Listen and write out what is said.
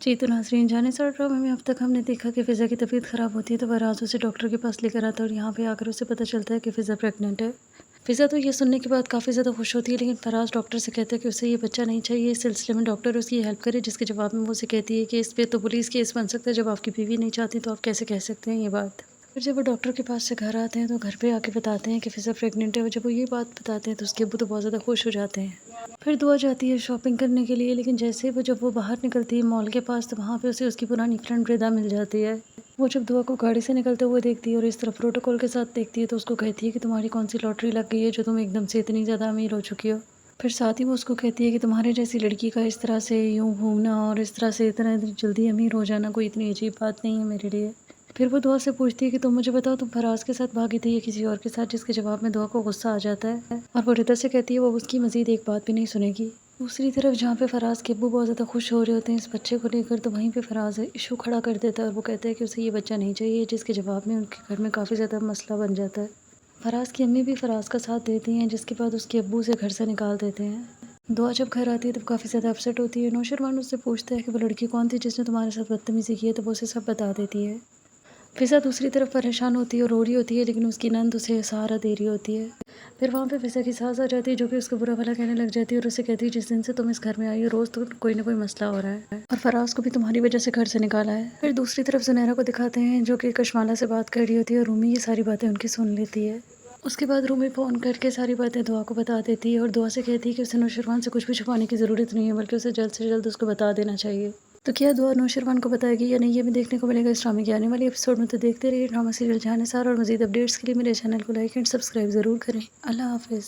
जी, तो नाज़रीन जानिसार ड्रामा में अब तक हमने देखा कि फ़िज़ा की तबीयत ख़राब होती है तो फराज़ उसे डॉक्टर के पास लेकर आता है और यहाँ पे आकर उसे पता चलता है कि फ़िज़ा प्रेग्नेंट है। फ़िज़ा तो ये सुनने के बाद काफ़ी ज़्यादा खुश होती है, लेकिन फराज़ डॉक्टर से कहता है कि उसे ये बच्चा नहीं चाहिए। इस सिलसिले में डॉक्टर उसकी हेल्प करे, जिसके जवाब में वो उसे कहती है कि इस पे तो पुलिस केस बन सकता है, जब आपकी बीवी नहीं चाहती तो आप कैसे कह सकते हैं ये बात। फिर जब वो डॉक्टर के पास से घर आते हैं तो घर पे आके बताते हैं कि फ़िज़ा प्रेग्नेंट है, और जब वो ये बात बताते हैं तो उसके अब्बू तो बहुत ज़्यादा खुश हो जाते हैं। फिर दुआ जाती है शॉपिंग करने के लिए, लेकिन जैसे ही जब वो बाहर निकलती है मॉल के पास, तो वहाँ पे उसे उसकी पुरानी फ्रेंड वृदा मिल जाती है। वो जब दुआ को गाड़ी से निकलते हुए देखती है और इस तरह प्रोटोकॉल के साथ देखती है, तो उसको कहती है कि तुम्हारी कौन-सी लॉटरी लग गई है जो तुम एकदम से इतनी ज़्यादा अमीर हो चुकी हो। फिर साथ ही वो उसको कहती है कि तुम्हारे जैसी लड़की का इस तरह से यूँ घूमना और इस तरह से इतना जल्दी अमीर हो जाना कोई इतनी अजीब बात नहीं है मेरे लिए। फिर वो दुआ से पूछती है कि तुम मुझे बताओ, तुम फराज़ के साथ भागी थी या किसी और के साथ, जिसके जवाब में दुआ को गुस्सा आ जाता है और वो रिदा से कहती है वो उसकी मज़ीद एक बात भी नहीं सुनेगी। दूसरी तरफ जहाँ पे फराज़ के अब्बू बहुत ज़्यादा खुश हो रहे होते हैं इस बच्चे को लेकर, तो वहीं पे फराज़ इशू खड़ा कर देता है और वो कहता है कि उसे ये बच्चा नहीं चाहिए, जिसके जवाब में उनके घर में काफ़ी ज़्यादा मसला बन जाता है। फराज़ की अम्मी भी फराज़ का साथ देती हैं, जिसके बाद उसके अब्बू उसे घर से निकाल देते हैं। दुआ जब घर आती है तब काफ़ी ज़्यादा अपसेट होती है। नौशरवान उससे पूछता है कि वो लड़की कौन थी जिसने तुम्हारे साथ बदतमीज़ी की है, तो वो उसे सब बता देती है। फ़िज़ा दूसरी तरफ परेशान होती है और रो रही होती है, लेकिन उसकी नंद उसे सहारा दे रही होती है। फिर वहाँ पे फ़िज़ा की सास आ जाती है, जो कि उसको बुरा भला कहने लग जाती है और उसे कहती है जिस दिन से तुम इस घर में आई हो रोज़ तो कोई ना कोई मसला हो रहा है और फराज़ को भी तुम्हारी वजह से घर से निकाला है। फिर दूसरी तरफ ज़ुनैरा को दिखाते हैं, जो कि कशमाला से बात कर रही होती है और रूमी ये सारी बातें उनकी सुन लेती है। उसके बाद रूमी फ़ोन करके सारी बातें दुआ को बता देती है और दुआ से कहती है कि उसे नौशरवान से कुछ भी छुपाने की ज़रूरत नहीं है, बल्कि उसे जल्द से जल्द उसको बता देना चाहिए। तो क्या दुआ नौशरवान को बताएगी या नहीं, ये भी देखने को मिलेगा इस ड्रामे के आने वाले एपिसोड में। तो देखते रहिए ड्रामा सीरियल जहां निसार, और मज़ीद अपडेट्स के लिए मेरे चैनल को लाइक एंड सब्सक्राइब ज़रूर करें। अल्लाह हाफ़िज़।